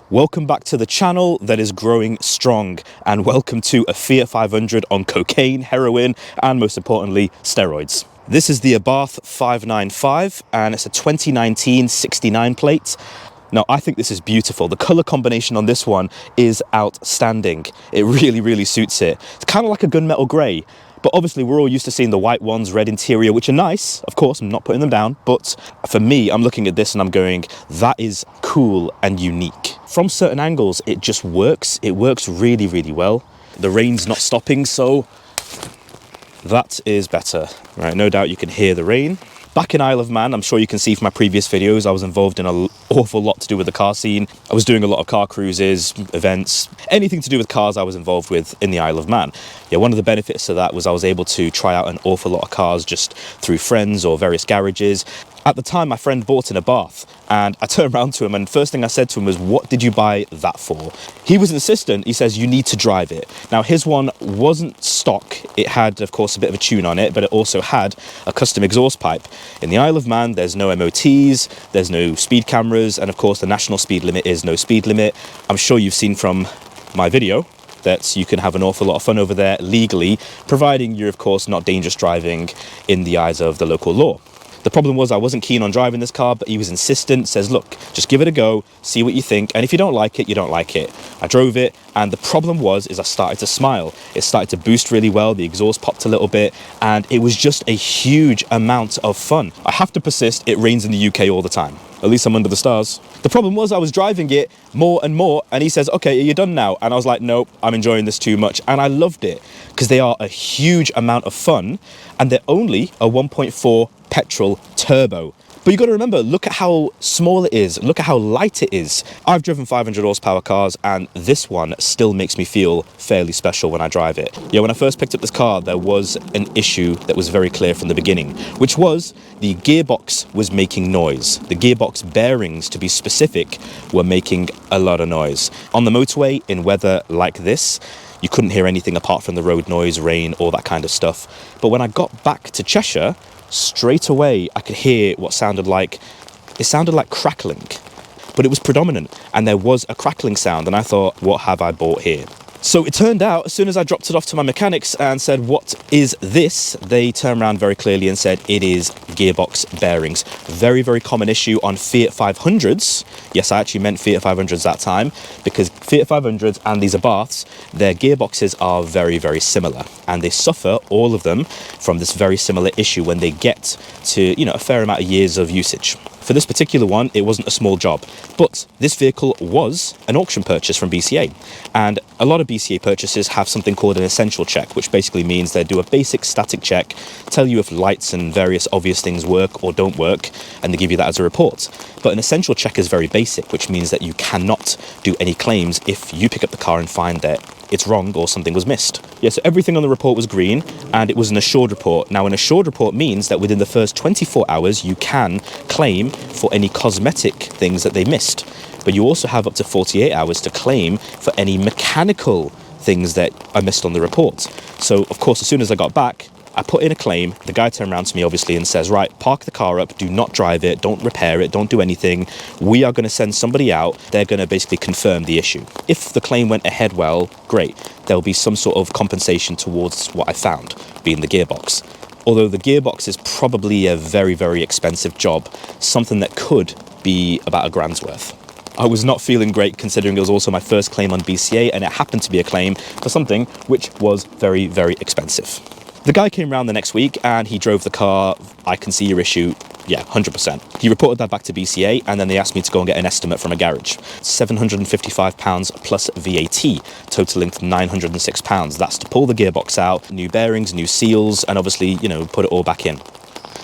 Welcome back to the channel that is growing strong, and welcome to a Fiat 500 on cocaine, heroin, and most importantly, steroids. This is the Abarth 595, and it's a 2019 69 plate. Now, I think this is beautiful. The color combination on this one is outstanding. It really suits it. It's kind of like a gunmetal gray. But obviously, we're all used to seeing the white ones, red interior, which are nice. Of course, I'm not putting them down. But for me, I'm looking at this and I'm going, that is cool and unique. From certain angles, it just works. It works really well. The rain's not stopping, so that is better. Right, no doubt you can hear the rain. Back in Isle of Man, I'm sure you can see from my previous videos, I was involved in an awful lot to do with the car scene. I was doing a lot of car cruises, events, anything to do with cars I was involved with in the Isle of Man. Yeah, one of the benefits to that was I was able to try out an awful lot of cars just through friends or various garages. At the time, my friend bought an Abarth, and I turned around to him, and first thing I said to him was, what did you buy that for? He was insistent. He says, you need to drive it. Now, his one wasn't stock. It had, of course, a bit of a tune on it, but it also had a custom exhaust pipe. In the Isle of Man, there's no MOTs, there's no speed cameras, and of course, the national speed limit is no speed limit. I'm sure you've seen from my video that you can have an awful lot of fun over there legally, providing you're, of course, not dangerous driving in the eyes of the local law. The problem was I wasn't keen on driving this car, but he was insistent, says, look, just give it a go, see what you think, and if you don't like it, you don't like it. I drove it, and the problem was I started to smile. It started to boost really well, the exhaust popped a little bit, and it was just a huge amount of fun. I have to persist, it rains in the UK all the time. At least I'm under the stars. The problem was I was driving it more and more, and he says, okay, are you done now? And I was like, nope, I'm enjoying this too much. And I loved it because they are a huge amount of fun, and they're only a 1.4 petrol turbo. But you got to remember, look at how small it is. Look at how light it is. I've driven 500 horsepower cars, and this one still makes me feel fairly special when I drive it. Yeah, when I first picked up this car, there was an issue that was very clear from the beginning, which was the gearbox was making noise. The gearbox bearings, to be specific, were making a lot of noise. On the motorway, in weather like this, you couldn't hear anything apart from the road noise, rain, all that kind of stuff. But when I got back to Cheshire, straight away I could hear what sounded like crackling, but it was predominant, and there was a crackling sound, and I thought, what have I bought here? So it turned out, as soon as I dropped it off to my mechanics and said, what is this? They turned around very clearly and said, it is gearbox bearings. Very common issue on Fiat 500s. Yes, I actually meant Fiat 500s that time, because Fiat 500s and these Abarths, their gearboxes are very similar, and they suffer, all of them, from this very similar issue when they get to, a fair amount of years of usage. For this particular one, it wasn't a small job, but this vehicle was an auction purchase from BCA, and a lot of BCA purchases have something called an essential check, which basically means they do a basic static check, tell you if lights and various obvious things work or don't work, and they give you that as a report. But an essential check is very basic, which means that you cannot do any claims if you pick up the car and find that it's wrong or something was missed. Yeah, so everything on the report was green, and it was an assured report. Now, an assured report means that within the first 24 hours, you can claim for any cosmetic things that they missed. But you also have up to 48 hours to claim for any mechanical things that are missed on the report. So, of course, as soon as I got back, I put in a claim. The guy turned around to me, obviously, and says, right, park the car up, do not drive it, don't repair it, don't do anything. We are going to send somebody out. They're going to basically confirm the issue. If the claim went ahead well, great. There'll be some sort of compensation towards what I found, being the gearbox. Although the gearbox is probably a very expensive job, something that could be about £1,000's worth. I was not feeling great, considering it was also my first claim on BCA, and it happened to be a claim for something which was very expensive. The guy came around the next week and he drove the car. I can see your issue. Yeah, 100%. He reported that back to BCA, and then they asked me to go and get an estimate from a garage. £755 plus VAT, totaling £906. That's to pull the gearbox out, new bearings, new seals, and obviously, put it all back in.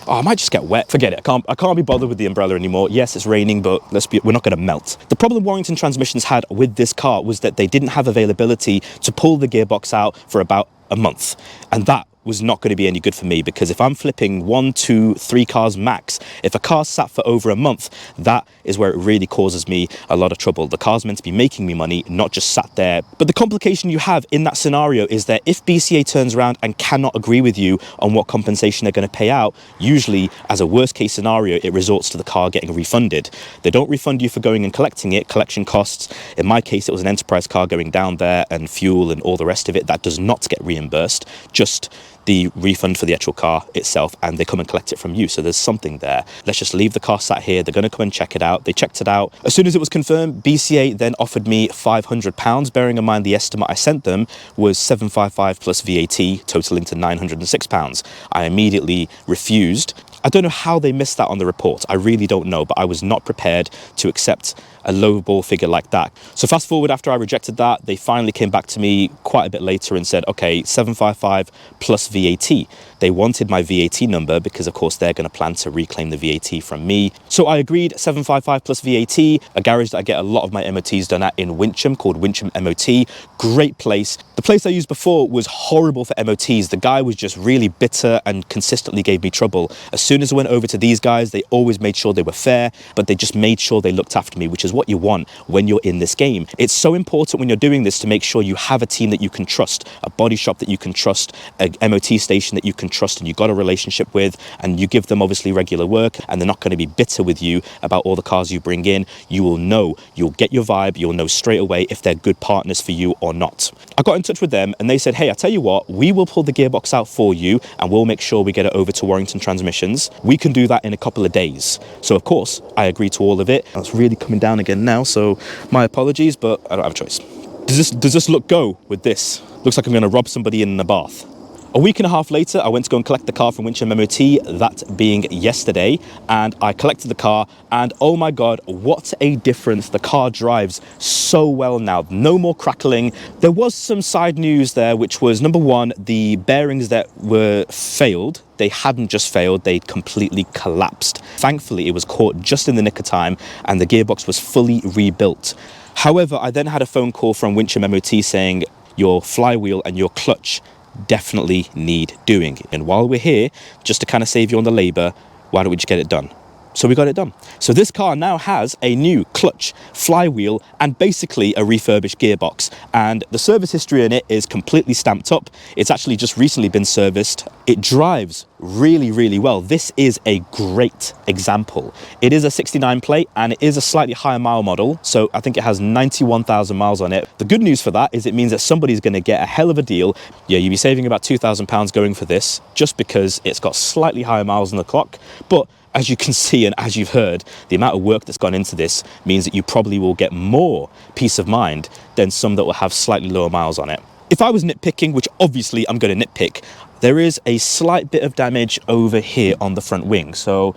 Oh, I might just get wet. Forget it. I can't be bothered with the umbrella anymore. Yes, it's raining, but we're not going to melt. The problem Warrington Transmissions had with this car was that they didn't have availability to pull the gearbox out for about a month. And that was not going to be any good for me, because if I'm flipping 1, 2, 3 cars max, if a car's sat for over a month, that is where it really causes me a lot of trouble. The car's meant to be making me money, not just sat there. But the complication you have in that scenario is that if BCA turns around and cannot agree with you on what compensation they're going to pay out, usually as a worst case scenario, it resorts to the car getting refunded. They don't refund you for going and collecting it. Collection costs, in my case, it was an enterprise car going down there, and fuel and all the rest of it, that does not get reimbursed, just the refund for the actual car itself, and they come and collect it from you. So there's something there. Let's just leave the car sat here. They're going to come and check it out. They checked it out. As soon as it was confirmed, BCA then offered me £500, bearing in mind the estimate I sent them was 755 plus VAT, totaling to £906. I immediately refused. I don't know how they missed that on the report. I really don't know, but I was not prepared to accept a low ball figure like that. So fast forward, after I rejected that, they finally came back to me quite a bit later and said, okay, 755 plus VAT. They wanted my VAT number because of course they're going to plan to reclaim the VAT from me. So I agreed, 755 plus VAT, a garage that I get a lot of my MOTs done at in Wincham, called Wincham MOT. Great place. The place I used before was horrible for MOTs. The guy was just really bitter and consistently gave me trouble. As soon as I went over to these guys, they always made sure they were fair, but they just made sure they looked after me, which is what you want when you're in this game. It's so important when you're doing this to make sure you have a team that you can trust, a body shop that you can trust, a MOT station that you can trust and you've got a relationship with, and you give them obviously regular work, and they're not going to be bitter with you about all the cars you bring in. You will know, you'll get your vibe, you'll know straight away if they're good partners for you or not. I got in touch with them and they said, hey, I tell you what, we will pull the gearbox out for you and we'll make sure we get it over to Warrington Transmissions. We can do that in a couple of days. So of course I agreed to all of it. It's really coming down again now, so my apologies, but I don't have a choice. Does this look go with this? Looks like I'm going to rob somebody in Abarth. A week and a half later, I went to go and collect the car from Wincham MOT, that being yesterday, and I collected the car, and oh my God, what a difference. The car drives so well now. No more crackling. There was some side news there, which was, number one, the bearings that were failed, they hadn't just failed, they completely collapsed. Thankfully, it was caught just in the nick of time, and the gearbox was fully rebuilt. However, I then had a phone call from Wincham MOT saying, your flywheel and your clutch definitely need doing. And while we're here, just to kind of save you on the labor, why don't we just get it done? So we got it done. So this car now has a new clutch, flywheel, and basically a refurbished gearbox. And the service history in it is completely stamped up. It's actually just recently been serviced. It drives really, really well. This is a great example. It is a 69 plate and it is a slightly higher mile model. So I think it has 91,000 miles on it. The good news for that is it means that somebody's going to get a hell of a deal. Yeah, you'll be saving about £2,000 going for this just because it's got slightly higher miles on the clock. But as you can see and as you've heard, the amount of work that's gone into this means that you probably will get more peace of mind than some that will have slightly lower miles on it. If I was nitpicking, which obviously I'm going to nitpick, there is a slight bit of damage over here on the front wing. So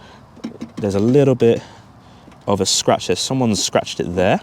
there's a little bit of a scratch there. Someone's scratched it there.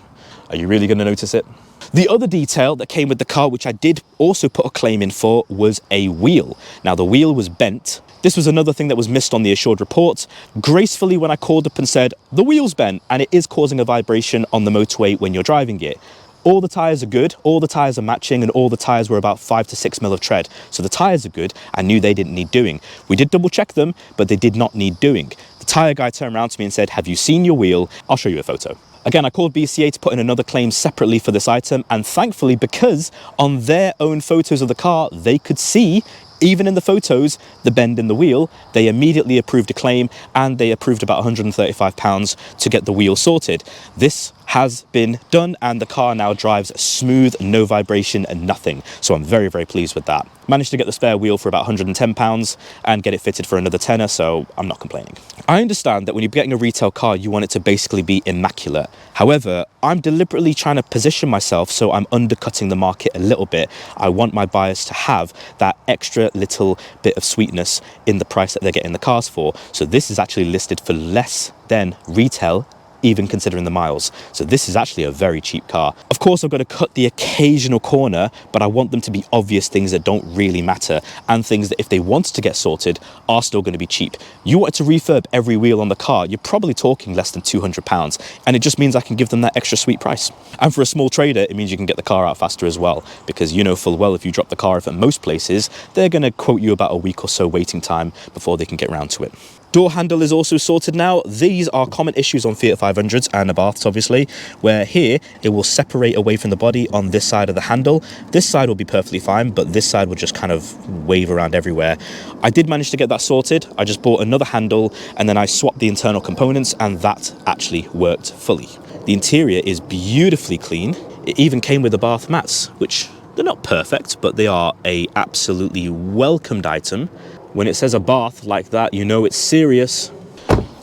Are you really going to notice it? The other detail that came with the car, which I did also put a claim in for, was a wheel. Now, the wheel was bent. This was another thing that was missed on the assured report. Gracefully, when I called up and said, the wheel's bent and it is causing a vibration on the motorway when you're driving it. All the tyres are good, all the tyres are matching, and all the tyres were about 5 to 6 mil of tread. So the tyres are good. I knew they didn't need doing. We did double check them, but they did not need doing. The tyre guy turned around to me and said, have you seen your wheel? I'll show you a photo. Again, I called BCA to put in another claim separately for this item, and thankfully, because on their own photos of the car, they could see, even in the photos, the bend in the wheel, they immediately approved a claim, and they approved about £135 to get the wheel sorted. This has been done, and the car now drives smooth, no vibration and nothing. So I'm very, very pleased with that. Managed to get the spare wheel for about £110 and get it fitted for another tenner, so I'm not complaining. I understand that when you're getting a retail car, you want it to basically be immaculate. However, I'm deliberately trying to position myself so I'm undercutting the market a little bit. I want my buyers to have that extra little bit of sweetness in the price that they're getting the cars for. So this is actually listed for less than retail even considering the miles. So this is actually a very cheap car. Of course, I've got to cut the occasional corner, but I want them to be obvious things that don't really matter, and things that if they wanted to get sorted are still going to be cheap. You wanted to refurb every wheel on the car, you're probably talking less than £200, and it just means I can give them that extra sweet price. And for a small trader, it means you can get the car out faster as well, because you know full well if you drop the car off at most places, they're going to quote you about a week or so waiting time before they can get round to it. Door handle is also sorted now. These are common issues on Fiat 500s and Abarths, obviously, where here it will separate away from the body on this side of the handle. This side will be perfectly fine, but this side will just kind of wave around everywhere. I did manage to get that sorted. I just bought another handle and then I swapped the internal components, and that actually worked fully. The interior is beautifully clean. It even came with Abarth mats, which they're not perfect, but they are a absolutely welcomed item. When it says Abarth like that, you know it's serious.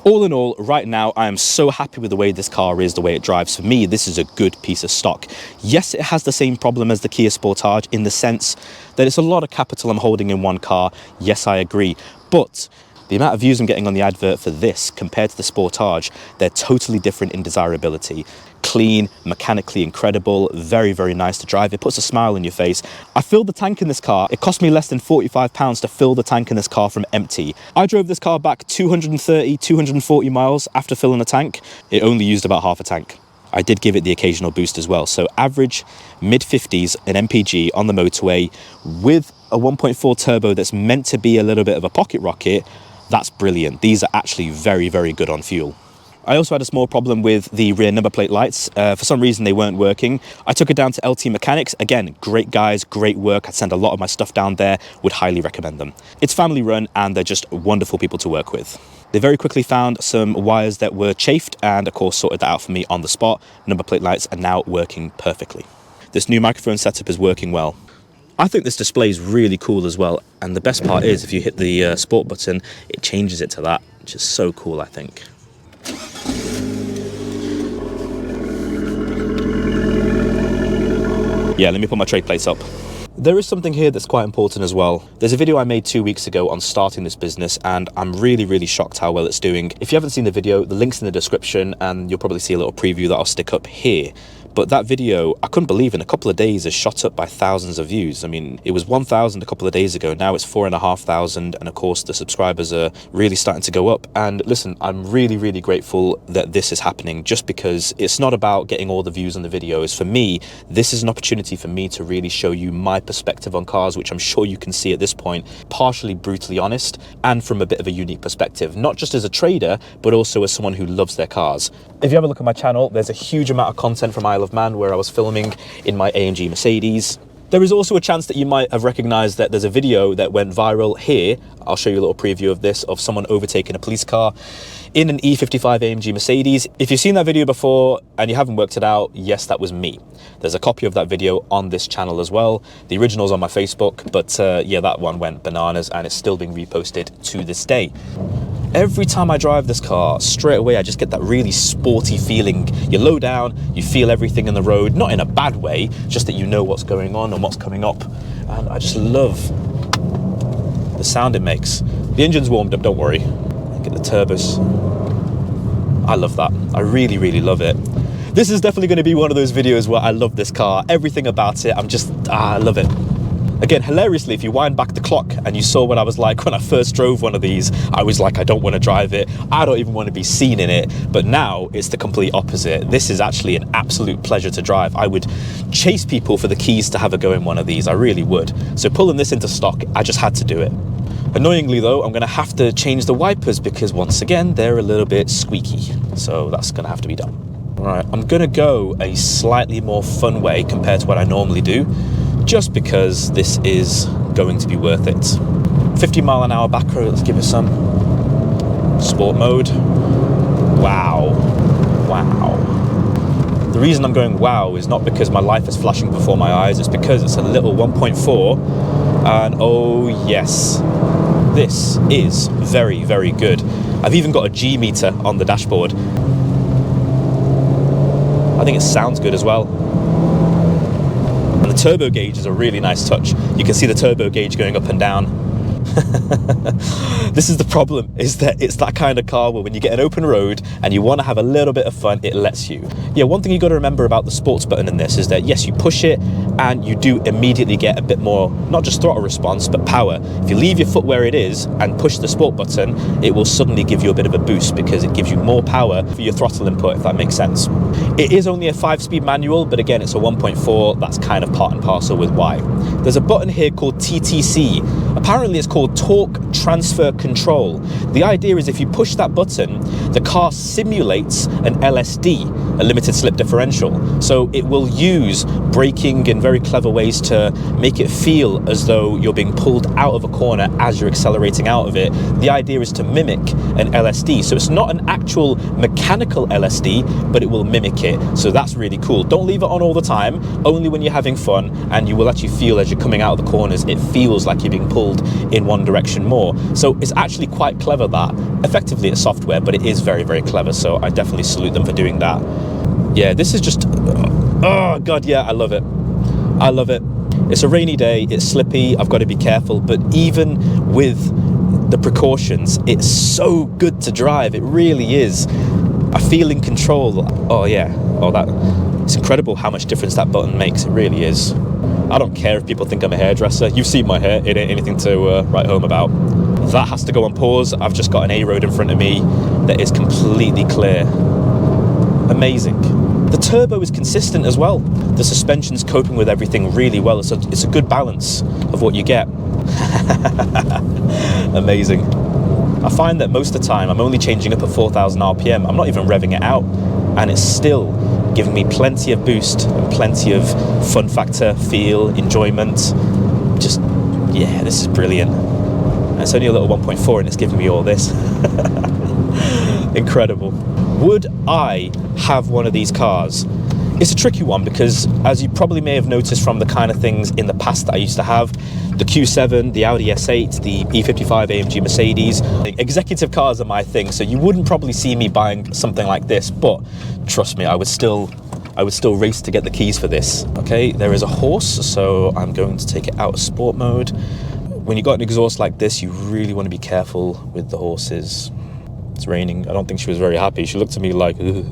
All in all, right now, I am so happy with the way this car is, the way it drives. For me, this is a good piece of stock. Yes, it has the same problem as the Kia Sportage in the sense that it's a lot of capital I'm holding in one car. Yes, I agree. But the amount of views I'm getting on the advert for this compared to the Sportage, they're totally different in desirability. Clean, mechanically incredible, very, very nice to drive. It puts a smile on your face. I filled the tank in this car. It cost me less than £45 to fill the tank in this car from empty. I drove this car back 230, 240 miles after filling the tank. It only used about half a tank. I did give it the occasional boost as well. So average mid-50s an MPG on the motorway with a 1.4 turbo that's meant to be a little bit of a pocket rocket. That's brilliant. These are actually very, very good on fuel. I also had a small problem with the rear number plate lights. For some reason, they weren't working. I took it down to LT Mechanics. Again, great guys, great work. I send a lot of my stuff down there. Would highly recommend them. It's family run and they're just wonderful people to work with. They very quickly found some wires that were chafed and of course sorted that out for me on the spot. Number plate lights are now working perfectly. This new microphone setup is working well. I think this display is really cool as well. And the best part is if you hit the sport button, it changes it to that, which is so cool, I think. Yeah, let me put my tray plates up. There is something here that's quite important as well. There's a video I made 2 weeks ago on starting this business and I'm really, really shocked how well it's doing. If you haven't seen the video, the link's in the description and you'll probably see a little preview that I'll stick up here. But that video, I couldn't believe in a couple of days has shot up by thousands of views. I mean, it was 1,000 a couple of days ago. Now it's 4,500. And of course, the subscribers are really starting to go up. And listen, I'm really, really grateful that this is happening just because it's not about getting all the views on the videos. For me, this is an opportunity for me to really show you my perspective on cars, which I'm sure you can see at this point, partially brutally honest and from a bit of a unique perspective, not just as a trader, but also as someone who loves their cars. If you have a look at my channel, there's a huge amount of content from Isle of Man where I was filming in my AMG Mercedes. There is also a chance that you might have recognized that there's a video that went viral here. I'll show you a little preview of this, of someone overtaking a police car in an E55 AMG Mercedes. If you've seen that video before and you haven't worked it out, yes, that was me. There's a copy of that video on this channel as well. The original's on my Facebook, but yeah, that one went bananas and it's still being reposted to this day. Every time I drive this car, straight away I just get that really sporty feeling. You low down, you feel everything in the road, not in a bad way, just that you know what's going on and what's coming up. And I just love the sound it makes. The engine's warmed up, don't worry. Get the turbos. I love that. I really, really love it. This is definitely going to be one of those videos where I love this car. Everything about it, I love it. Again, hilariously, if you wind back the clock and you saw what I was like when I first drove one of these, I was like, I don't want to drive it. I don't even want to be seen in it. But now it's the complete opposite. This is actually an absolute pleasure to drive. I would chase people for the keys to have a go in one of these. I really would. So pulling this into stock, I just had to do it. Annoyingly though, I'm going to have to change the wipers because once again, they're a little bit squeaky. So that's going to have to be done. All right, I'm going to go a slightly more fun way compared to what I normally do, just because this is going to be worth it. 50-mile-an-hour back road, let's give it some. Sport mode. Wow. Wow. The reason I'm going wow is not because my life is flashing before my eyes, it's because it's a little 1.4 and oh yes, this is very, very good. I've even got a G meter on the dashboard. I think it sounds good as well. And the turbo gauge is a really nice touch. You can see the turbo gauge going up and down. This is the problem, is that it's that kind of car where when you get an open road and you want to have a little bit of fun, it lets you. Yeah, one thing you got to remember about the sports button in this is that yes, you push it and you do immediately get a bit more, not just throttle response, but power. If you leave your foot where it is and push the sport button, it will suddenly give you a bit of a boost because it gives you more power for your throttle input, if that makes sense. It is only a 5-speed manual, but again, it's a 1.4. That's kind of part and parcel with why. There's a button here called TTC. Apparently it's called Torque Transfer Control. The idea is if you push that button, the car simulates an LSD, a limited slip differential. So it will use braking in very clever ways to make it feel as though you're being pulled out of a corner as you're accelerating out of it. The idea is to mimic an LSD. So it's not an actual mechanical LSD, but it will mimic it. So that's really cool. Don't leave it on all the time, only when you're having fun, and you will actually feel as you're coming out of the corners, it feels like you're being pulled in one direction more. So it's actually quite clever that. Effectively it's software, but it is very, very clever. So I definitely salute them for doing that. Yeah, this is just, oh God, yeah, I love it. I love it. It's a rainy day, it's slippy, I've got to be careful, but even with the precautions, it's so good to drive. It really is. I feel in control. Oh yeah, it's incredible how much difference that button makes. It really is. I don't care if people think I'm a hairdresser. You've seen my hair, it ain't anything to write home about. That has to go on pause. I've just got an A road in front of me that is completely clear. Amazing. The turbo is consistent as well. The suspension's coping with everything really well. It's a good balance of what you get. Amazing. I find that most of the time I'm only changing up at 4,000 RPM. I'm not even revving it out, and it's still giving me plenty of boost and plenty of fun factor, feel, enjoyment. Just, yeah, this is brilliant. And it's only a little 1.4 and it's giving me all this. Incredible. Would I have one of these cars? It's a tricky one because, as you probably may have noticed from the kind of things in the past that I used to have, the Q7, the Audi S8, the E55 AMG Mercedes, executive cars are my thing, so you wouldn't probably see me buying something like this, but trust me, I would still race to get the keys for this. Okay, there is a horse, so I'm going to take it out of sport mode. When you got an exhaust like this, you really want to be careful with the horses. It's raining. I don't think she was very happy. She looked at me like, ugh.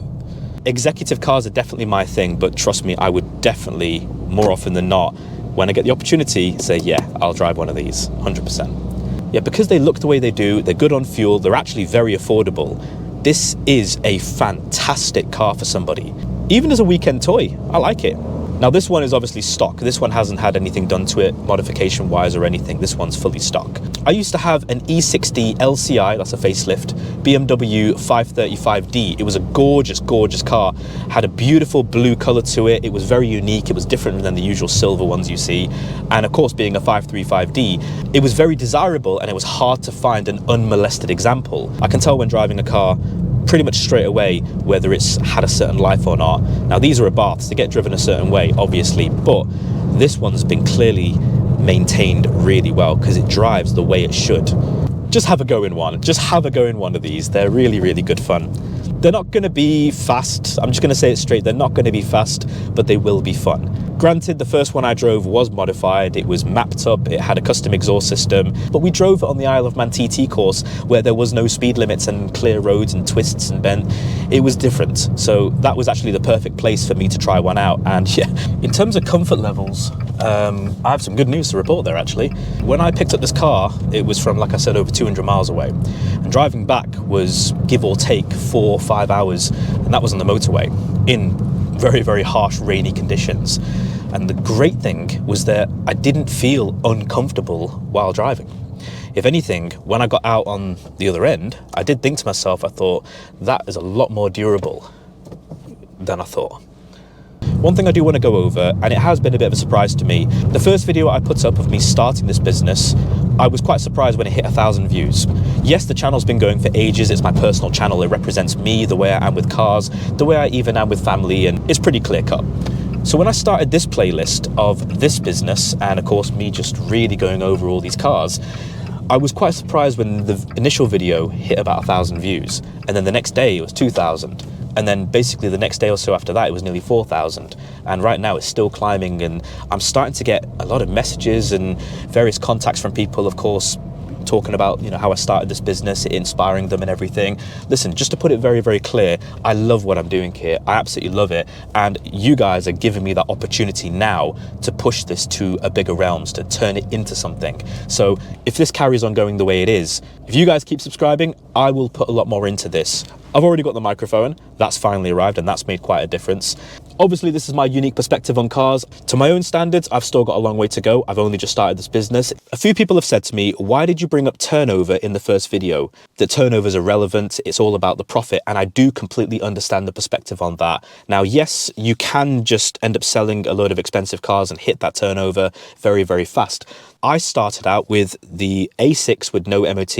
Executive cars are definitely my thing, but trust me, I would definitely, more often than not, when I get the opportunity, say, yeah, I'll drive one of these, 100%. Yeah, because they look the way they do, they're good on fuel, they're actually very affordable. This is a fantastic car for somebody. Even as a weekend toy, I like it. Now this one is obviously stock. This one hasn't had anything done to it modification wise or anything. This one's fully stock. I used to have an E60 LCI, that's a facelift, BMW 535D. It was a gorgeous, gorgeous car. Had a beautiful blue color to it. It was very unique. It was different than the usual silver ones you see. And of course, being a 535D, it was very desirable and it was hard to find an unmolested example. I can tell when driving a car pretty much straight away whether it's had a certain life or not. Now these are Abarths, they get driven a certain way obviously, but this one's been clearly maintained really well because it drives the way it should. Just have a go in one. Just have a go in one of these. They're really, really good fun. They're not going to be fast. I'm just going to say it straight. They're not going to be fast, but they will be fun. Granted, the first one I drove was modified. It was mapped up. It had a custom exhaust system, but we drove it on the Isle of Man TT course where there was no speed limits and clear roads and twists and bend. It was different. So that was actually the perfect place for me to try one out. And yeah, in terms of comfort levels, I have some good news to report there actually. When I picked up this car, it was from, like I said, over 200 miles away. And driving back was, give or take, 4 or 5 hours. And that was on the motorway in very, very harsh, rainy conditions. And the great thing was that I didn't feel uncomfortable while driving. If anything, when I got out on the other end, I did think to myself, I thought, that is a lot more durable than I thought. One thing I do want to go over, and it has been a bit of a surprise to me, the first video I put up of me starting this business, I was quite surprised when it hit 1,000 views. Yes, the channel's been going for ages. It's my personal channel. It represents me, the way I am with cars, the way I even am with family, and it's pretty clear cut. So when I started this playlist of this business, and of course me just really going over all these cars, I was quite surprised when the initial video hit about 1,000 views, and then the next day it was 2,000. And then basically the next day or so after that, it was nearly 4,000. And right now it's still climbing, and I'm starting to get a lot of messages and various contacts from people, of course, talking about, you know, how I started this business, inspiring them and everything. Listen, just to put it very, very clear, I love what I'm doing here. I absolutely love it. And you guys are giving me that opportunity now to push this to a bigger realms, to turn it into something. So if this carries on going the way it is, if you guys keep subscribing, I will put a lot more into this. I've already got the microphone, that's finally arrived, and that's made quite a difference. Obviously, this is my unique perspective on cars. To my own standards, I've still got a long way to go. I've only just started this business. A few people have said to me, why did you bring up turnover in the first video? The turnover is irrelevant, it's all about the profit, and I do completely understand the perspective on that. Now, yes, you can just end up selling a load of expensive cars and hit that turnover very, very fast. I started out with the A6 with no MOT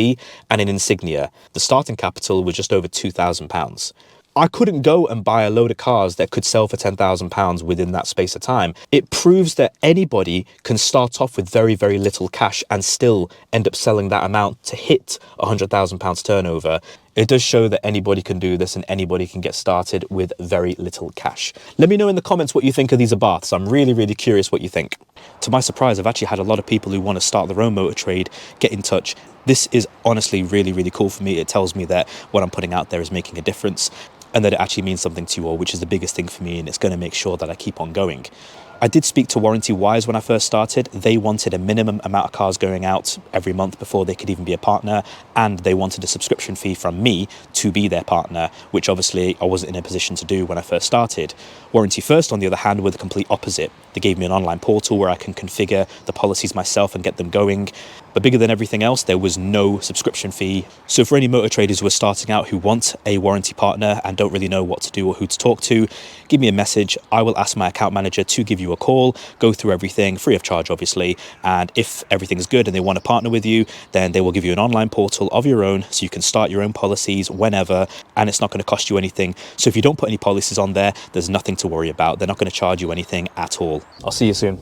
and an Insignia. The starting capital was just over £2,000. I couldn't go and buy a load of cars that could sell for £10,000 within that space of time. It proves that anybody can start off with very, very little cash and still end up selling that amount to hit £100,000 turnover. It does show that anybody can do this and anybody can get started with very little cash. Let me know in the comments what you think of these Abarths. I'm really, really curious what you think. To my surprise, I've actually had a lot of people who want to start their own motor trade get in touch. This is honestly really, really cool for me. It tells me that what I'm putting out there is making a difference, and that it actually means something to you all, which is the biggest thing for me, and it's going to make sure that I keep on going. I did speak to Warranty Wise when I first started. They wanted a minimum amount of cars going out every month before they could even be a partner, and they wanted a subscription fee from me to be their partner, which obviously I wasn't in a position to do when I first started. Warranty First, on the other hand, were the complete opposite. They gave me an online portal where I can configure the policies myself and get them going. But bigger than everything else, there was no subscription fee. So for any motor traders who are starting out who want a warranty partner and don't really know what to do or who to talk to, give me a message. I will ask my account manager to give you a call, go through everything, free of charge obviously, and if everything's good and they want to partner with you, then they will give you an online portal of your own so you can start your own policies whenever, and it's not going to cost you anything. So if you don't put any policies on there, there's nothing to worry about. They're not going to charge you anything at all. I'll see you soon.